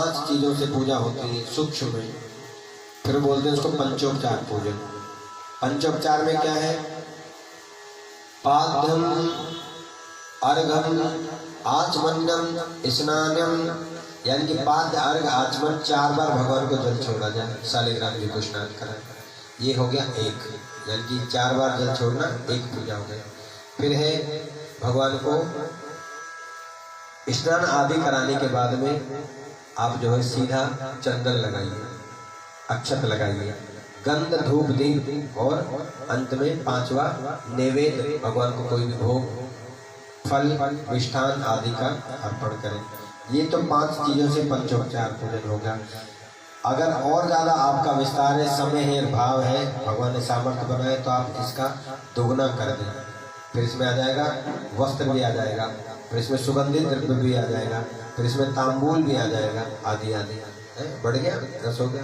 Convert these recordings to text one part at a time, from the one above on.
5 चीजों से पूजा होती है सूक्ष्म में, फिर बोलते हैं उसको पंचोपचार पूजन। पंचोपचार में क्या है? पाद्यम, अर्घम, आचमन्यम, स्नानम, यानी कि पाद्य, अर्घ, आचमन 4 बार भगवान को जल छोड़ा जाए, शालिग्राम जी को स्नान कराए, ये हो गया एक, यानी कि 4 बार जल छोड़ना एक पूजा हो गया। फिर है भगवान को स्नान आदि कराने के बाद में आप जो है सीधा चंदन लगाइए, अक्षत लगाइए, गंध, धूप, दीप और अंत में 5वां नैवेद्य, भगवान को कोई भी भोग, फल, मिष्ठान आदि का अर्पण करें। ये तो 5 चीजों से पंचोपचार पूजन होगा। अगर और ज्यादा आपका विस्तार है, समय है, भाव है, भगवान ने सामर्थ्य बनाए तो आप इसका दोगुना कर दें। फिर इसमें आ जाएगा वस्त्र भी आ जाएगा, फिर इसमें सुगंधित द्रव्य भी आ जाएगा, फिर इसमें तांबूल भी आ जाएगा, आदि आदि। बढ़ गया, 10 हो गया।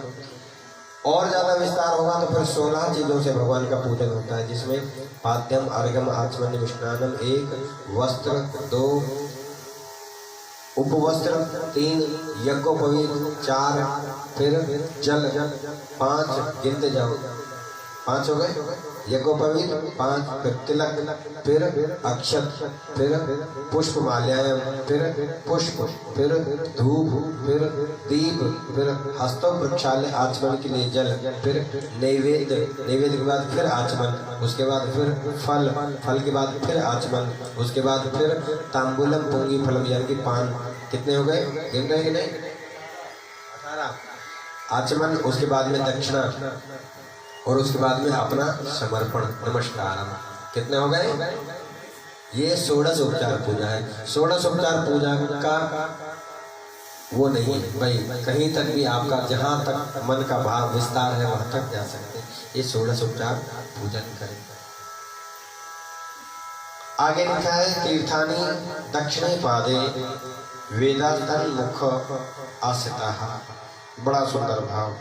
और ज्यादा विस्तार होगा तो फिर 16 चीजों से भगवान का पूजन होता है, जिसमें पाद्यम, अर्घम, आचमन्य, विष्णानम 1, वस्त्र 2, उपवस्त्र 3, यज्ञोपवीत 4, फिर जल 5, गिनते जाओ, 5 हो गए, यज्ञोपवीत 5, फिर तिलक, फिर अक्षत, फिर पुष्प माल्यायम, फिर पुष्प, फिर धूप, फिर दीप, फिर हस्तों प्रक्षाल्य, आचमन के लिए जल, फिर नैवेद्य, नैवेद्य के बाद फिर आचमन, उसके बाद फिर फल, फल के बाद फिर आचमन, उसके बाद फिर तांबूलम, पुंगी फलम, यानी कि पान। कितने हो गए, गिन रहे कि नहीं? 18 आचमन, उसके बाद में दक्षिणा और उसके बाद में अपना समर्पण, नमस्कार। कितने हो गए? ये 16 उपचार पूजा है। 16 उपचार पूजा का वो नहीं है भाई, कहीं तक भी आपका जहाँ तक मन का भाव विस्तार है वहां तक जा सकते हैं। ये 16 उपचार पूजन करें। आगे लिखा है तीर्थानी दक्षिणे पादे वेदांतन मुख आसिता। बड़ा सुंदर भाव।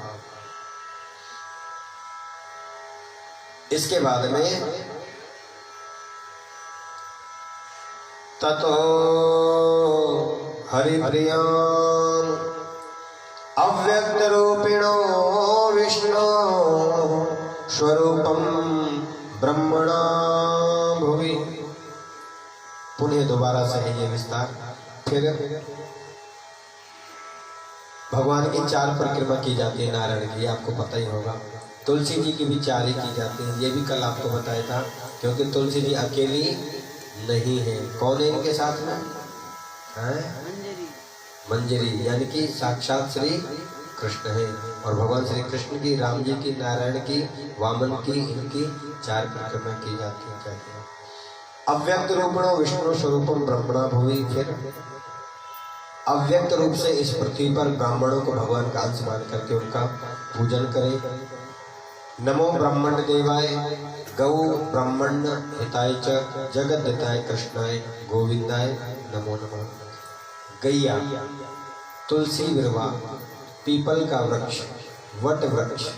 इसके बाद में ततो हरिप्रियम अव्यक्त रूपिणो विष्णु स्वरूपम ब्रह्मणा भुवि। पुनः दोबारा से है ये विस्तार। फिर भगवान की 4 परिक्रमा की जाती है नारायण की, आपको पता ही होगा। तुलसी जी की भी 4 ही की जाती है, ये भी कल आपको बताया था, क्योंकि तुलसी जी अकेली नहीं है। कौन है इनके साथ में? मंजरी, यानी कि साक्षात श्री कृष्ण है। और भगवान श्री कृष्ण की, राम जी की, नारायण की, वामन की, इनकी 4 परिक्रमा की जाती है। कहते हैं अव्यक्त रूपणो विष्णु स्वरूपम ब्रह्मणा भुवि। फिर अव्यक्त रूप से इस पृथ्वी पर ब्राह्मणों को भगवान का अंश मान करके उनका पूजन करें। नमो ब्रह्मण्ड देवाय गौ ब्रह्मण्ड हिताय च जगत हिताय कृष्णाय गोविंदाय नमो नमः। गैया, तुलसी विरवा, पीपल का वृक्ष, वट वृक्ष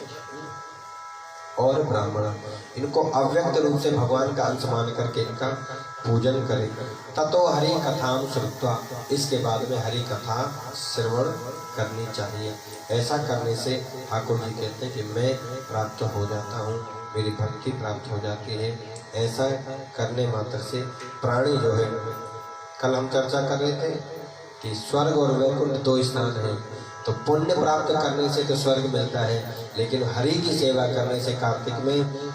और ब्राह्मण, इनको अव्यक्त रूप से भगवान का अंश मान करके इनका पूजन करें। ततो हरि कथाम श्रुत्वा, इसके बाद में हरि कथा श्रवण करनी चाहिए। ऐसा करने से ठाकुर जी कहते हैं कि मैं प्राप्त हो जाता हूँ, मेरी भक्ति प्राप्त हो जाती है। ऐसा करने मात्र से प्राणी जो है, कल हम चर्चा कर रहे थे कि स्वर्ग और वैकुंठ 2 स्थान हैं। तो पुण्य प्राप्त करने से तो स्वर्ग मिलता है, लेकिन हरि की सेवा करने से, कार्तिक में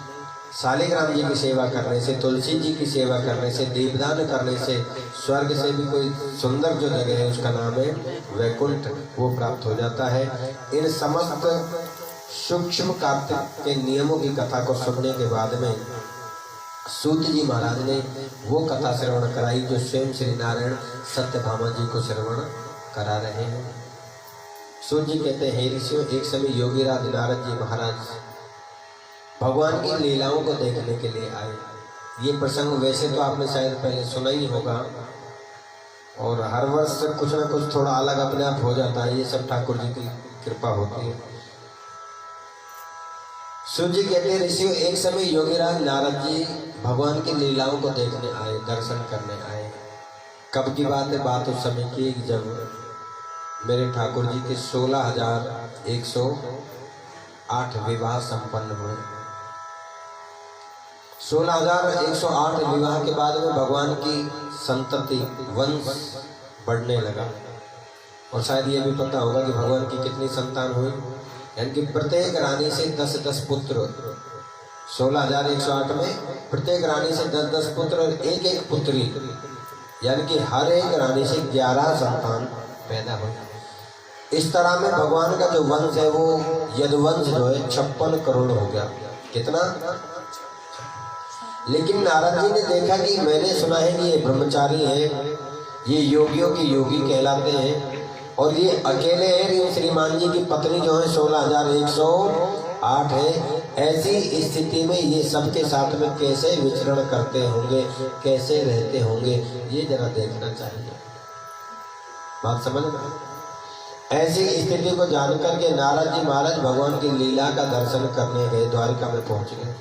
शालिग्राम जी की सेवा करने से, तुलसी जी की सेवा करने से, दीपदान करने से स्वर्ग से भी कोई सुंदर जो जगह है उसका नाम है वैकुंठ, वो प्राप्त हो जाता है। इन समस्त सूक्ष्म कार्तिक के नियमों की कथा को सुनने के बाद में सूत जी महाराज ने वो कथा श्रवण कराई जो स्वयं श्री नारायण सत्यभामा जी को श्रवण करा रहे हैं। सूत जी कहते हैं, हे ऋषियों, एक समय योगीराज नारद जी महाराज भगवान की लीलाओं को देखने के लिए आए। ये प्रसंग वैसे तो आपने शायद पहले सुना ही होगा, और हर वर्ष कुछ ना कुछ थोड़ा अलग अपने आप हो जाता है। ये सब ठाकुर जी की कृपा होती है। सूत जी कहते हैं, ऋषियों, एक समय योगीराज नारद जी भगवान की लीलाओं को देखने आए, दर्शन करने आए। कब की बात है? बात उस समय की जब मेरे ठाकुर जी के 16,108 विवाह संपन्न हुए। 16,108 विवाह के बाद में भगवान की संतति वंश बढ़ने लगा। और शायद ये भी पता होगा कि भगवान की कितनी संतान हुई, यानी कि प्रत्येक रानी से 10-10 पुत्र। 16,108 में प्रत्येक रानी से 10-10 पुत्र और एक पुत्री, यानी कि हर एक रानी से 11 संतान पैदा हुए। इस तरह में भगवान का जो वंश है वो यदुवंश जो है 56 करोड़ हो गया। कितना? लेकिन नारद जी ने देखा कि मैंने सुना है कि ये ब्रह्मचारी हैं, ये योगियों की योगी कहलाते हैं, और ये अकेले हैं। श्रीमान जी की पत्नी जो है 16,108 है। ऐसी स्थिति में ये सबके साथ में कैसे विचरण करते होंगे, कैसे रहते होंगे, ये जरा देखना चाहिए। बात समझ में? ऐसी स्थिति को जानकर के नारद जी महाराज भगवान की लीला का दर्शन करने गए। द्वारिका में पहुंच गए।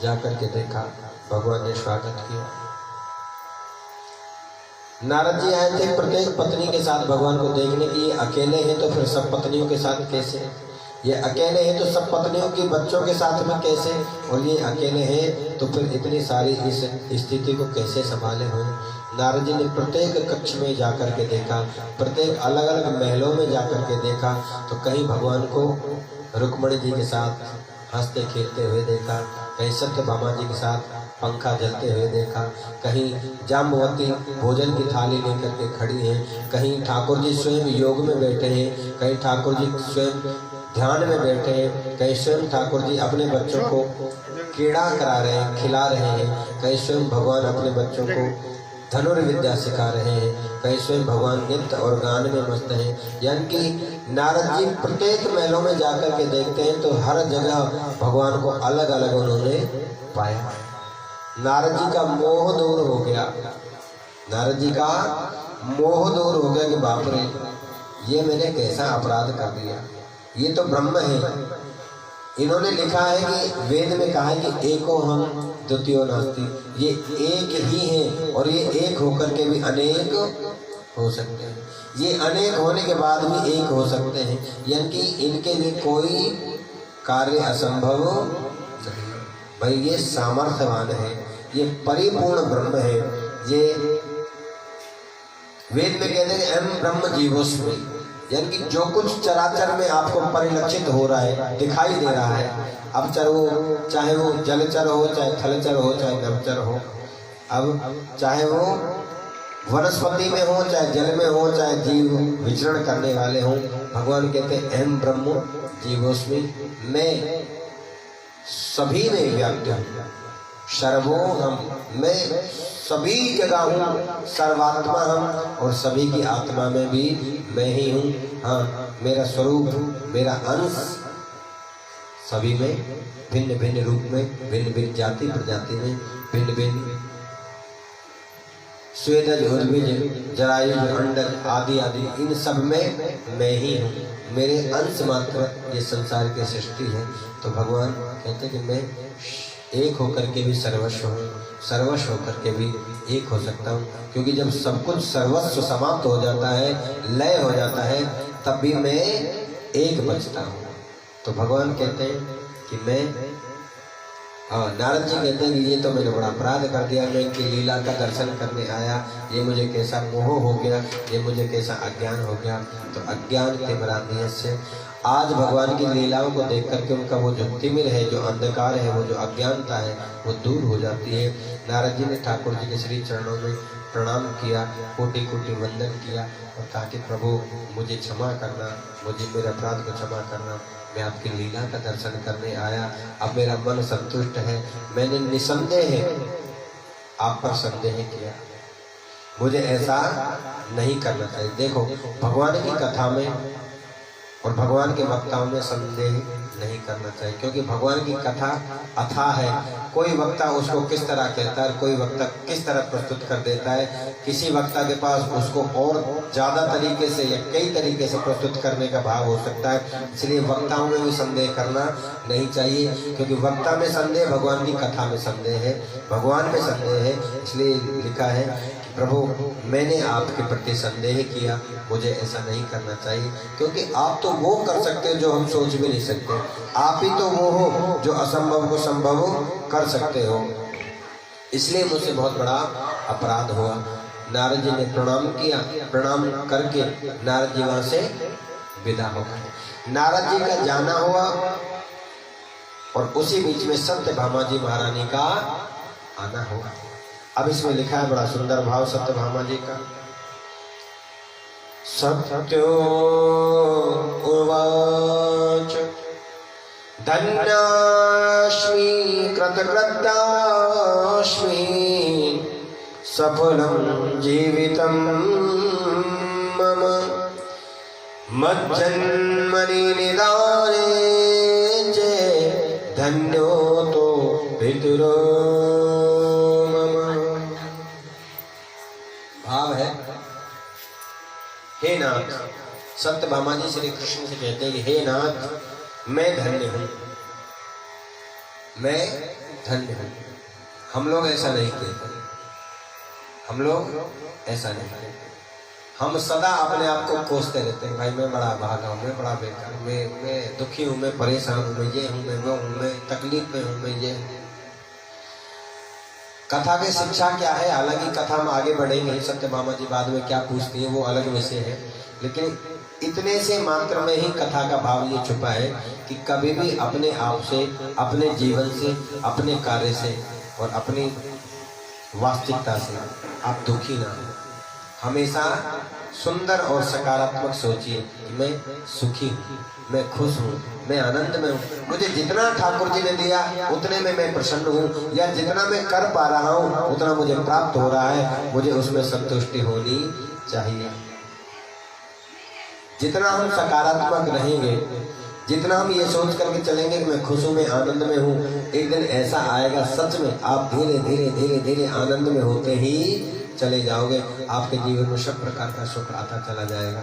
जाकर के देखा, भगवान ने स्वागत किया। नारद जी आए थे प्रत्येक पत्नी के साथ भगवान को देखने की। ये अकेले हैं तो फिर सब पत्नियों के साथ कैसे? ये अकेले हैं तो सब पत्नियों के बच्चों के साथ में कैसे? और ये अकेले हैं तो फिर इतनी सारी इस स्थिति को कैसे संभाले हुए? नारद जी ने प्रत्येक कक्ष में जाकर के देखा, प्रत्येक अलग अलग महलों में जाकर के देखा, तो कहीं भगवान को रुक्मणी जी के साथ हंसते खेलते हुए देखा, कहीं सत्यभामा जी के साथ पंखा जलते हुए देखा, कहीं जाम्बवती भोजन की थाली लेकर के खड़ी हैं, कहीं ठाकुर जी स्वयं योग में बैठे हैं, कहीं ठाकुर जी स्वयं ध्यान में बैठे हैं, कहीं स्वयं ठाकुर जी अपने बच्चों को क्रीड़ा करा रहे हैं, खिला रहे हैं, कहीं स्वयं भगवान अपने बच्चों को धनुर्विद्या सिखा रहे हैं, कहीं स्वयं भगवान नृत्य और गान में मस्त हैं। यानी कि नारद जी प्रत्येक महलों में जाकर के देखते हैं तो हर जगह भगवान को अलग अलग उन्होंने पाया। नारद जी का मोह दूर हो गया। नारद जी का मोह दूर हो गया कि बाप रे, ये मैंने कैसा अपराध कर दिया, ये तो ब्रह्म है। इन्होंने लिखा है कि वेद में कहा है कि एको हम द्वितीयो नास्ति, ये एक ही है और ये एक होकर के भी अनेक हो सकते हैं, ये अनेक होने के बाद भी एक हो सकते हैं, यानी कि इनके लिए कोई कार्य असंभव नहीं। भाई ये सामर्थ्यवान है, ये परिपूर्ण ब्रह्म है। ये वेद में कहते हैं एम ब्रह्म जीवोस्मि, यानी कि जो कुछ चराचर में आपको परिलक्षित हो रहा है, दिखाई दे रहा है, अब चाहे वो जलचर हो, चाहे थलचर हो, चाहे नभचर हो, अब चाहे वो वनस्पति में हो, चाहे जल में हो, चाहे जीव विचरण करने वाले हों, भगवान कहते हैं अहम ब्रह्म जीवोस्मि, मैं सभी में व्याप्त हूँ, सर्वोहम, मैं सभी जगह हूँ, सर्वात्मा हम, और सभी की आत्मा में भी मैं ही हूँ। हाँ, मेरा स्वरूप, मेरा अंश सभी में भिन्न भिन्न रूप में, भिन्न भिन्न जाति प्रजाति में, भिन्न भिन्न स्वेदज, उद्भिज, जरायुज, अंडज आदि आदि, इन सब में मैं ही हूँ। मेरे अंश मात्र ये संसार की सृष्टि है। तो भगवान कहते कि मैं एक होकर के भी सर्वस्व हूँ, सर्वस्व होकर के भी एक हो सकता हूँ, क्योंकि जब सब कुछ सर्वस्व समाप्त हो जाता है, लय हो जाता है, तब भी मैं एक बचता हूँ। तो भगवान कहते हैं कि मैं, नारद जी कहते हैं कि ये तो मैंने बड़ा अपराध कर दिया, मैं इनकी लीला का दर्शन करने आया, ये मुझे कैसा मोह हो गया, ये मुझे कैसा अज्ञान हो गया। तो अज्ञान तिमिरान्धस्य से आज भगवान की लीलाओं को देख करके उनका वो जो तिमिर है, जो अंधकार है, वो जो अज्ञानता है, वो दूर हो जाती है। नारद जी ने ठाकुर जी के श्री चरणों में प्रणाम किया, कोटि कोटि वंदन किया और कहा कि प्रभु मुझे क्षमा करना, मुझे मेरे अपराध को क्षमा करना, मैं आपकी लीला का दर्शन करने आया, अब मेरा मन संतुष्ट है, मैंने निसंदेह आप पर संदेह किया, मुझे ऐसा नहीं करना चाहिए। देखो, भगवान की कथा में और भगवान के वक्ताओं में संदेह नहीं करना चाहिए, क्योंकि भगवान की कथा अथाह है, कोई वक्ता उसको किस तरह कहता है, कोई वक्ता किस तरह प्रस्तुत कर देता है। किसी वक्ता के पास उसको और ज़्यादा तरीके से या कई तरीके से प्रस्तुत करने का भाव हो सकता है। इसलिए वक्ताओं में भी संदेह करना नहीं चाहिए, क्योंकि वक्ता में संदेह भगवान की कथा में संदेह है, भगवान में संदेह है। इसलिए लिखा है कि प्रभु मैंने आपके प्रति संदेह किया, मुझे ऐसा नहीं करना चाहिए, क्योंकि आप तो वो कर सकते हो जो हम सोच भी नहीं सकते। आप ही तो वो हो जो असंभव को संभव कर सकते हो। इसलिए मुझसे बहुत बड़ा अपराध हुआ। नारद जी ने प्रणाम किया, प्रणाम करके नारद जी वहां से विदा हो गए। नारद जी का जाना हुआ और उसी बीच में सत्यभामा जी महारानी का आना हुआ। अब इसमें लिखा है बड़ा सुंदर भाव सत्यभामा जी का। सत्यो उवाच धन्यास्मि कृतकृत्यास्मि सफलं जीवितं मम मज्जन्मनि निदाने च धन्यो तो पितरो मम। भाव है, हे नाथ, सत्यभामा जी श्री कृष्ण से कहते हैं कि हे नाथ मैं धन्य हूं, मैं धन्य हूं। हम लोग ऐसा नहीं कहते, हम लोग ऐसा नहीं कहते। हम सदा अपने आप को कोसते रहते हैं, भाई मैं बड़ा भागा हूँ, मैं बड़ा बेकार हूँ, मैं दुखी हूँ, मैं परेशान हूँ, मैं ये हूँ, मैं वो हूँ, मैं तकलीफ में हूँ, मैं ये। कथा की शिक्षा क्या है? हालांकि कथा में आगे बढ़ेंगे, सत्यभामा जी बाद में क्या पूछती है वो अलग विषय है, लेकिन इतने से मात्र में ही कथा का भाव ये छुपा है कि कभी भी अपने आप से, अपने जीवन से, अपने कार्य से और अपनी वास्तविकता से आप दुखी ना हो। हमेशा सुंदर और सकारात्मक सोचिए कि मैं सुखी हूँ, मैं खुश हूँ, मैं आनंद में हूँ। मुझे जितना ठाकुर जी ने दिया उतने में मैं प्रसन्न हूँ, या जितना मैं कर पा रहा हूँ उतना मुझे प्राप्त हो रहा है, मुझे उसमें संतुष्टि होनी चाहिए। जितना हम सकारात्मक रहेंगे, जितना हम ये सोच करके चलेंगे कि मैं खुश हूँ, मैं आनंद में हूँ, एक दिन ऐसा आएगा सच में आप धीरे धीरे धीरे धीरे आनंद में होते ही चले जाओगे। आपके जीवन में सब प्रकार का सुख आता चला जाएगा।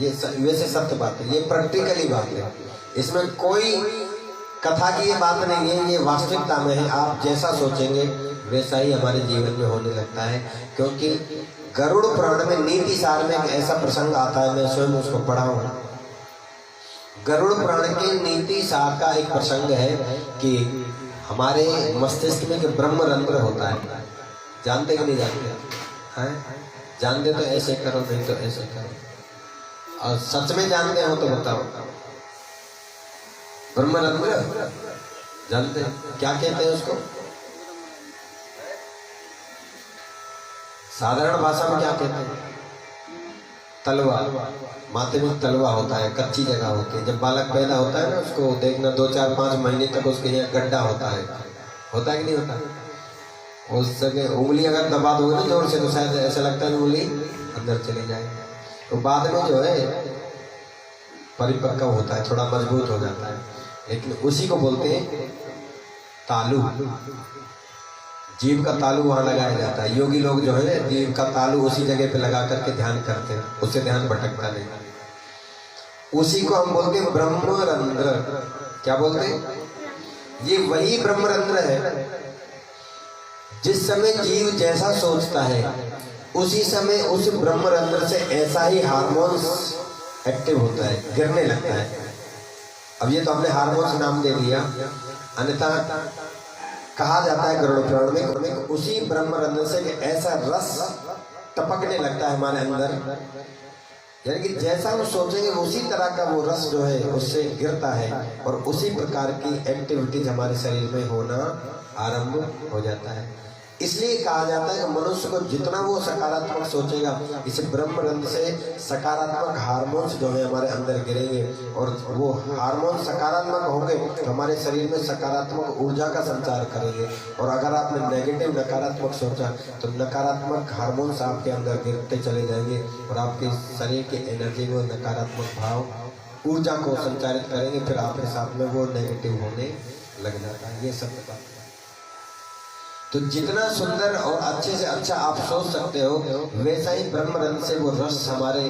ये वैसे सत्य बात है, ये प्रैक्टिकली बात है, इसमें कोई कथा की ये बात नहीं है, ये वास्तविकता में है। आप जैसा सोचेंगे वैसा ही हमारे जीवन में होने लगता है। क्योंकि गरुड़ पुराण में नीति सार में एक ऐसा प्रसंग आता है, मैं स्वयं उसको पढ़ा हूँ। गरुड़ पुराण के नीति सार का एक प्रसंग है कि हमारे मस्तिष्क में ब्रह्मरंध्र होता है। जानते कि नहीं जानते हैं? जानते तो ऐसे करो, नहीं तो ऐसे करो। और सच में जानते हो तो बताओ, ब्रह्मरंध्र जानते क्या कहते हैं उसको? साधारण भाषा में क्या कहते हैं? तलवा। माथे में तलवा होता है, कच्ची जगह होती है। जब बालक पैदा होता है ना, उसको देखना 2, 4, 5 महीने तक उसके यहाँ गड्ढा होता है कि नहीं होता? उस जगह उंगली अगर दबा दोगे ना जोर से तो शायद ऐसा लगता है उंगली अंदर चली जाए। तो बाद में जो है परिपक्व होता है, थोड़ा मजबूत हो जाता है, लेकिन उसी को बोलते हैं तालु। जीव का तालु वहां लगाया जाता है। योगी लोग जो है जीव का तालु उसी जगह पे लगा करके ध्यान करते हैं, उससे ध्यान भटकता नहीं। उसी को हम बोलते हैं ब्रह्मरंध्र। क्या बोलते हैं? ये वही ब्रह्मरंध्र है। जिस समय जीव जैसा सोचता है उसी समय उस ब्रह्मरंध्र से ऐसा ही हार्मोन्स एक्टिव होता है, गिरने लगता है। अब ये तो हमने हार्मोन्स नाम दे दिया, अन्यथा कहा जाता है गरुड़ पुराण में उसी ब्रह्मरंध्र से ऐसा रस टपकने लगता है हमारे अंदर, यानी कि जैसा हम सोचेंगे उसी तरह का वो रस जो है उससे गिरता है और उसी प्रकार की एक्टिविटीज हमारे शरीर में होना आरंभ हो जाता है। इसलिए कहा जाता है कि मनुष्य को जितना वो सकारात्मक सोचेगा, इस ब्रह्मरंध्र से सकारात्मक हार्मोन्स जो है हमारे अंदर गिरेंगे और वो हार्मोन सकारात्मक होंगे तो हमारे शरीर में सकारात्मक ऊर्जा का संचार करेंगे। और अगर आपने नेगेटिव नकारात्मक सोचा तो नकारात्मक हार्मोन्स आपके अंदर गिरते चले जाएंगे और आपके शरीर की एनर्जी को, नकारात्मक भाव ऊर्जा को संचारित करेंगे, फिर आपके साथ में वो नेगेटिव होने लग जाता है। ये सब बात तो जितना सुंदर और अच्छे से अच्छा आप सोच सकते हो, वैसा ही ब्रह्म रंग से वो रस हमारे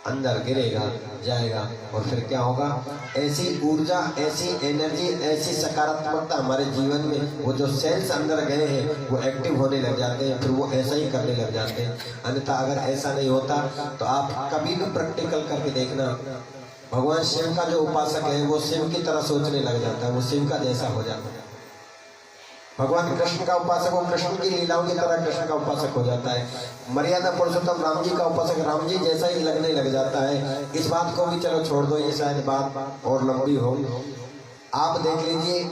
अंदर गिरेगा, जाएगा, और फिर क्या होगा, ऐसी ऊर्जा, ऐसी एनर्जी, ऐसी सकारात्मकता हमारे जीवन में, वो जो सेल्स अंदर गए हैं वो एक्टिव होने लग जाते हैं, फिर वो ऐसा ही करने लग जाते हैं। अन्यथा अगर ऐसा नहीं होता तो आप कभी भी प्रैक्टिकल करके देखना, भगवान शिव का जो उपासक है वो शिव की तरह सोचने लग जाता है, वो शिव का जैसा हो जाता है। भगवान कृष्ण का उपासक वो कृष्ण की लीलाओं की तरह कृष्ण का उपासक हो जाता है। मर्यादा पुरुषोत्तम राम जी का उपासक राम जी जैसा ही लगने लग जाता है। इस बात को भी चलो छोड़ दो, ये शायद बात और लंबी हो। आप देख लीजिए,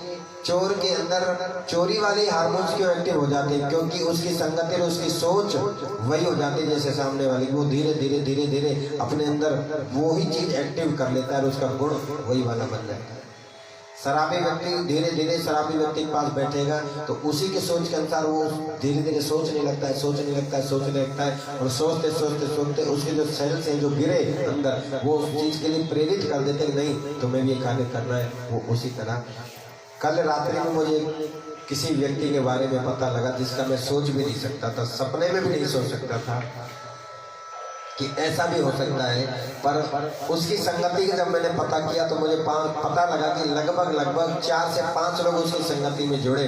चोर के अंदर चोरी वाले हार्मोन्स क्यों एक्टिव हो जाते हैं? क्योंकि उसकी संगति और उसकी सोच वही हो जाती है जैसे सामने वाली, वो धीरे धीरे धीरे धीरे अपने अंदर वो ही चीज एक्टिव कर लेता है और उसका गुण वही वाला बन जाता है। शराबी व्यक्ति धीरे धीरे शराबी व्यक्ति के पास बैठेगा तो उसी के सोच के अनुसार वो धीरे धीरे सोचने लगता है, सोचने लगता है, सोचने लगता है, और सोचते सोचते सोचते उसके जो सेल्स हैं जो गिरे अंदर, वो उस चीज के लिए प्रेरित कर देते हैं, नहीं तुम्हें भी ये कार्य करना है। वो उसी तरह कल रात्रि में मुझे किसी व्यक्ति के बारे में पता लगा जिसका मैं सोच भी नहीं सकता था, सपने में भी नहीं सोच सकता था कि ऐसा भी हो सकता है। पर उसकी संगति का जब मैंने पता किया तो मुझे पता लगा कि लगभग 4 से 5 लोग उसकी संगति में जुड़े,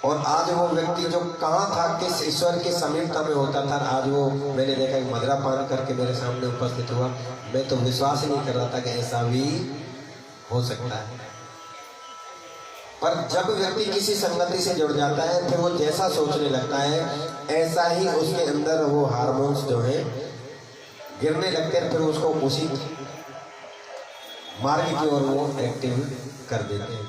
और आज वो व्यक्ति जो कहाँ था, किस ईश्वर की समीपता में होता था, आज वो मैंने देखा कि मदिरा पान करके मेरे सामने उपस्थित हुआ। मैं तो विश्वास ही नहीं कर रहा था कि ऐसा भी हो सकता है। पर जब व्यक्ति किसी संगति से जुड़ जाता है फिर वो जैसा सोचने लगता है ऐसा ही उसके अंदर वो हार्मोन्स जो है गिरने लगते हैं, फिर उसको उसी मार्ग की ओर वो एक्टिव कर देते हैं।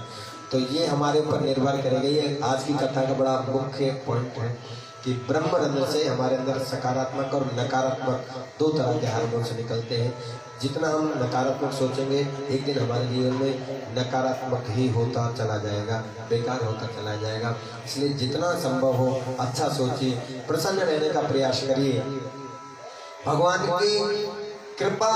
तो ये हमारे ऊपर निर्भर करेगा। ये आज की कथा का बड़ा मुख्य पॉइंट है कि ब्रह्म रंध्र से हमारे अंदर सकारात्मक और नकारात्मक 2 तरह के हार्मोन्स निकलते हैं। जितना हम नकारात्मक सोचेंगे एक दिन हमारे जीवन में नकारात्मक ही होता चला जाएगा, बेकार होता चला जाएगा। इसलिए जितना संभव हो अच्छा सोचिए, प्रसन्न रहने का प्रयास करिए, भगवान की कृपा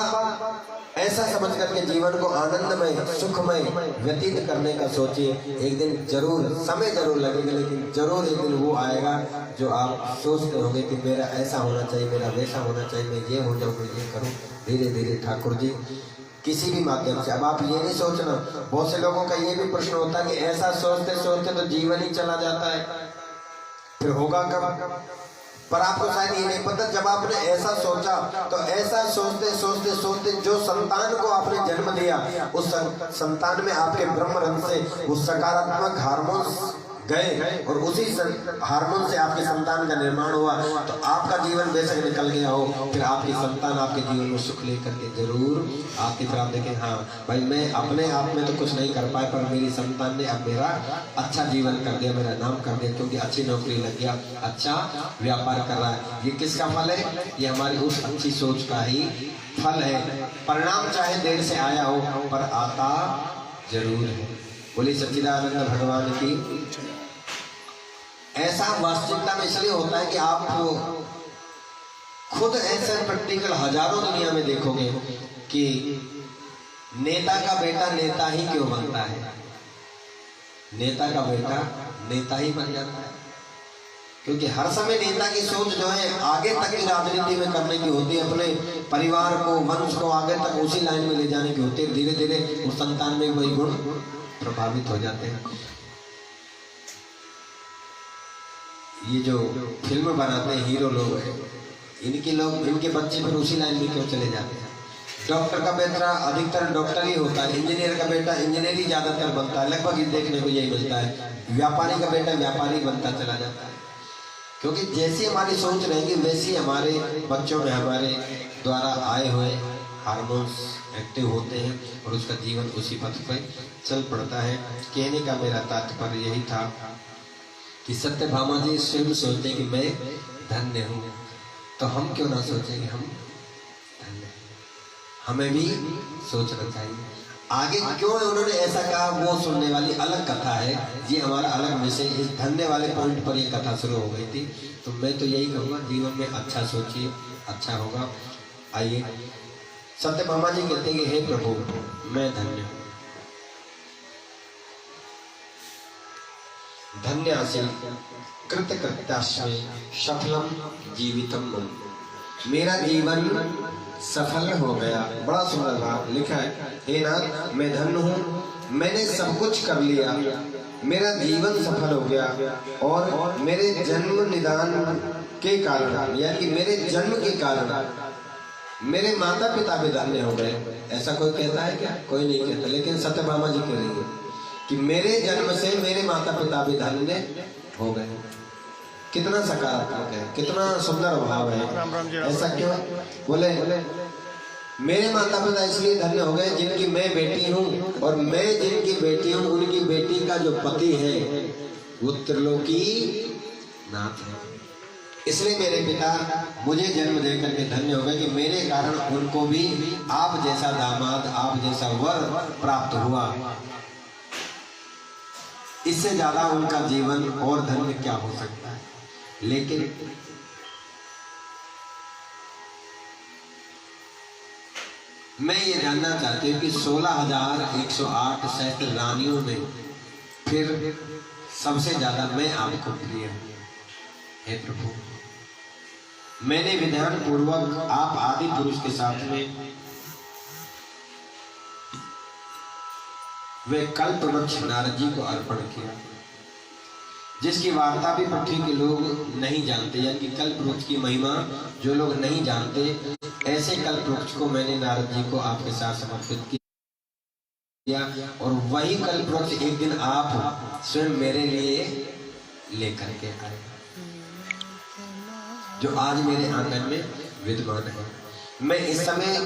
ऐसा समझ करके जीवन को आनंदमय सुखमय व्यतीत करने का सोचिए। एक दिन जरूर, समय जरूर लगेगा, लेकिन जरूर एक दिन वो आएगा जो आप सोचते होंगे कि मेरा ऐसा होना चाहिए, मेरा वैसा होना चाहिए, मैं ये हो जाऊँ, मैं ये करूँ। धीरे धीरे ठाकुर जी किसी भी माध्यम से, अब आप ये नहीं सोचना, बहुत से लोगों का ये भी प्रश्न होता है कि ऐसा सोचते सोचते तो जीवन ही चला जाता है, फिर होगा कब? पर आपको शायद ये नहीं पता, जब आपने ऐसा सोचा तो ऐसा सोचते सोचते सोचते जो संतान को आपने जन्म दिया उस संतान में आपके ब्रह्म रंग से वो सकारात्मक हार्मोन्स गए और उसी हार्मोन से आपके संतान का निर्माण हुआ। तो आपका जीवन बेशक निकल गया हो, फिर आपकी संतान आपके जीवन में सुख लेकर के जरूर आपकी तरफ देखें, हाँ भाई मैं अपने आप में तो कुछ नहीं कर पाया पर मेरी संतान ने अब मेरा अच्छा जीवन कर दिया, मेरा नाम कर दिया, क्योंकि अच्छी नौकरी लग गया, अच्छा व्यापार कर रहा है। ये किसका फल है? ये हमारी उस अच्छी सोच का ही फल है। परिणाम चाहे देर से आया हो पर आता जरूर है। बोली सच्चिदानंद भगवान की। ऐसा वास्तविकता में इसलिए होता है कि आप खुद ऐसे प्रैक्टिकल हजारों दुनिया में देखोगे कि नेता का बेटा नेता ही क्यों बनता है, नेता का बेटा नेता ही बन जाता है, क्योंकि हर समय नेता की सोच जो है आगे तक की राजनीति में करने की होती है, अपने परिवार को वंश को आगे तक उसी लाइन में ले जाने की होती है। धीरे धीरे उस संतान में वही गुण प्रभावित हो जाते हैं। ये जो फिल्म बनाते हैं हीरो लोग हैं, इनके बच्चे फिर उसी लाइन में क्यों चले जाते हैं? डॉक्टर का बेटा अधिकतर डॉक्टर ही होता है, इंजीनियर का बेटा इंजीनियर ही ज्यादातर बनता है, लगभग देखने को यही मिलता है। व्यापारी का बेटा व्यापारी बनता चला जाता है, क्योंकि जैसी हमारी सोच रहेगी वैसी हमारे बच्चों में हमारे द्वारा आए हुए हार्मोन्स एक्टिव होते हैं और उसका जीवन उसी पथ पर चल पड़ता है। कहने का मेरा तात्पर्य यही था कि सत्यभामा जी स्वयं सोचते कि मैं धन्य हूँ, तो हम क्यों ना सोचेंगे हम धन्य हैं? हमें भी सोचना चाहिए। आगे क्यों उन्होंने ऐसा कहा वो सुनने वाली अलग कथा है, ये हमारा अलग विषय। इस धन्य वाले पॉइंट पर ये कथा शुरू हो गई थी, तो मैं तो यही कहूँगा जीवन में अच्छा सोचिए, अच्छा होगा। आइए, सत्यभामा जी कहते हैं कि हे प्रभु मैं धन्य हूँ, धन्यासि कृतकृत्यास्मि सफलम जीवितम मम। मेरा जीवन सफल हो गया। बड़ा सुंदर भाव लिखा है, हे नाथ मैं धन्य हूँ, मैंने सब कुछ कर लिया, मेरा जीवन सफल हो गया और मेरे जन्म निदान के कारण यानी कि मेरे जन्म के कारण मेरे माता पिता भी धन्य हो गए। ऐसा कोई कहता है क्या? कोई नहीं कहता, लेकिन सत्यभामा जी कह रही है कि मेरे जन्म से मेरे माता पिता भी धन्य हो गए। कितना सकारात्मक है, कितना सुंदर भाव है। ऐसा क्यों? बोले मेरे माता पिता इसलिए धन्य हो गए जिनकी मैं बेटी हूँ, और मैं जिनकी बेटी हूँ उनकी बेटी का जो पति है वो त्रिलोकी नाथ है। इसलिए मेरे पिता मुझे जन्म देकर के धन्य हो गए कि मेरे कारण उनको भी आप जैसा दामाद, आप जैसा वर प्राप्त हुआ। इससे ज्यादा उनका जीवन और धन्य क्या हो सकता है। लेकिन मैं ये जानना चाहती हूँ कि 16,108 सहस्त्र रानियों में फिर सबसे ज्यादा मैं आपको प्रिय हूँ। हे प्रभु, मैंने विधान पूर्वक आप आदि पुरुष के साथ में वे कल्प वृक्ष नारद जी को अर्पण किया, जिसकी वार्ता भी पृथ्वी के लोग नहीं जानते। यानी कि कल्प वृक्ष की महिमा जो लोग नहीं जानते, ऐसे कल्प वृक्ष को मैंने नारद जी को आपके साथ समर्पित किया, और वही कल्प वृक्ष एक दिन आप स्वयं मेरे लिए लेकर के आए, जो आज मेरे आंगन में विद्यमान है। मैं इस समय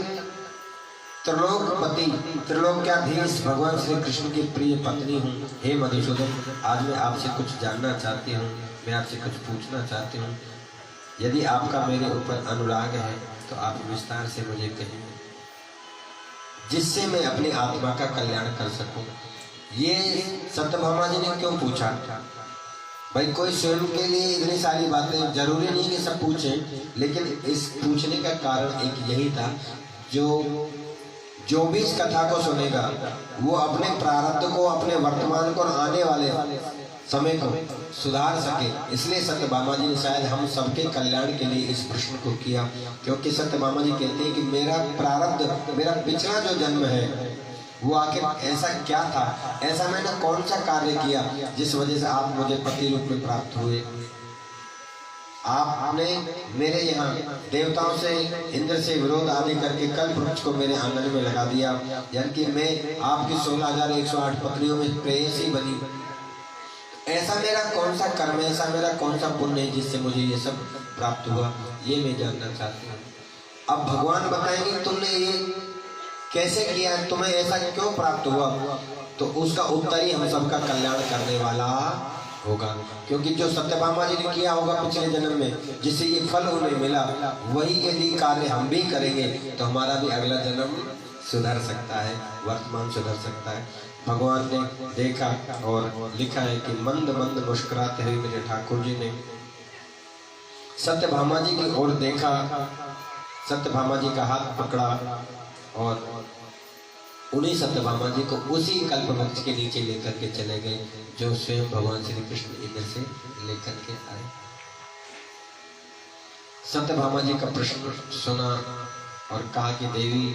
त्रिलोकपति, त्रिलोक्याधीश भगवान श्री कृष्ण की प्रिय पत्नी हूँ। हे मधुसूदन, आज मैं आपसे कुछ जानना चाहती हूँ, मैं आपसे कुछ पूछना चाहती हूँ। यदि आपका मेरे ऊपर अनुराग है तो आप विस्तार से मुझे कहिए, जिससे मैं अपनी आत्मा का कल्याण कर सकूं। ये सत्यभामा जी ने क्यों पूछा? भाई कोई स्वयं के लिए इतनी सारी बातें जरूरी नहीं कि सब पूछें, लेकिन इस पूछने का कारण एक यही था, जो भी इस कथा को सुनेगा वो अपने प्रारब्ध को, अपने वर्तमान को और आने वाले समय को सुधार सके। इसलिए सत्यभामा जी ने शायद हम सबके कल्याण के लिए इस प्रश्न को किया, क्योंकि सत्यभामा जी कहते हैं कि मेरा प्रारब्ध, मेरा पिछला जो जन्म है वो आखिर ऐसा क्या था, ऐसा मैंने कौन सा कार्य किया जिस वजह से आप मुझे पति रूप में प्राप्त हुए। आपने मेरे यहाँ देवताओं से, इंद्र से विरोध आदि करके कल्प वृक्ष को मेरे आंगन में लगा दिया, यानी कि मैं आपकी 16,108 पत्नियों में प्रेयसी बनी। ऐसा मेरा कौन सा कर्म है, ऐसा मेरा कौन सा पुण्य है जिससे मुझे ये सब प्राप्त हुआ, ये मैं जानना चाहती हूँ। अब भगवान बताएंगे तुमने ये कैसे किया, तुम्हें ऐसा क्यों प्राप्त हुआ, तो उसका उत्तर ही हम सबका कल्याण करने वाला होगा। क्योंकि जो सत्यभामा जी ने किया होगा पिछले जन्म में, जिससे ये फल उन्हें मिला, वही यदि कार्य हम भी करेंगे तो हमारा भी अगला जन्म सुधर सकता है, वर्तमान सुधर सकता है। भगवान ने देखा और लिखा है कि मंद मंद मुस्कुराते हुए मेरे ठाकुर जी ने सत्यभामा जी की ओर देखा, सत्यभामा जी का हाथ पकड़ा और उन्हीं सत्यभामा जी को उसी कल्प वृक्ष के नीचे लेकर के चले गए, जो स्वयं भगवान श्री कृष्ण इंद्र से लेकर के आए। सत्यभामा जी का प्रश्न सुना और कहा कि देवी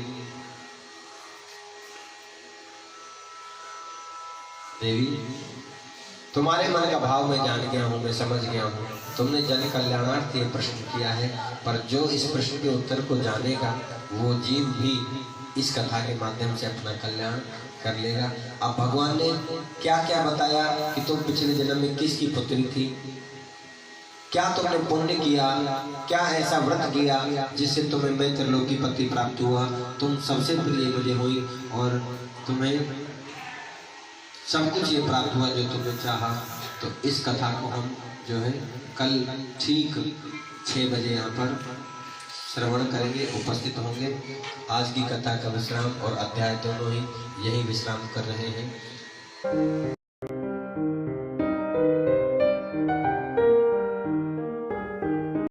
तुम्हारे मन का भाव मैं जान गया हूँ, मैं समझ गया हूँ। तुमने जन कल्याणार्थ ये प्रश्न किया है, पर जो इस प्रश्न के उत्तर को जानेगा वो जीव भी इस कथा के माध्यम से अपना कल्याण कर लेगा। अब भगवान ने क्या क्या बताया कि तुम पिछले जन्म में किसकी पुत्री थी, क्या तुमने पुण्य किया, क्या ऐसा व्रत किया जिससे तुम्हें मैं त्रिलोकीपति प्राप्त हुआ, तुम सबसे प्रिय मुझे हुई और तुम्हें सब कुछ ये प्राप्त हुआ जो तुमने चाहा। तो इस कथा को हम जो है कल ठीक 6 बजे यहाँ पर श्रवण करेंगे, उपस्थित होंगे। आज की कथा का विश्राम और अध्याय दोनों ही यही विश्राम कर रहे हैं।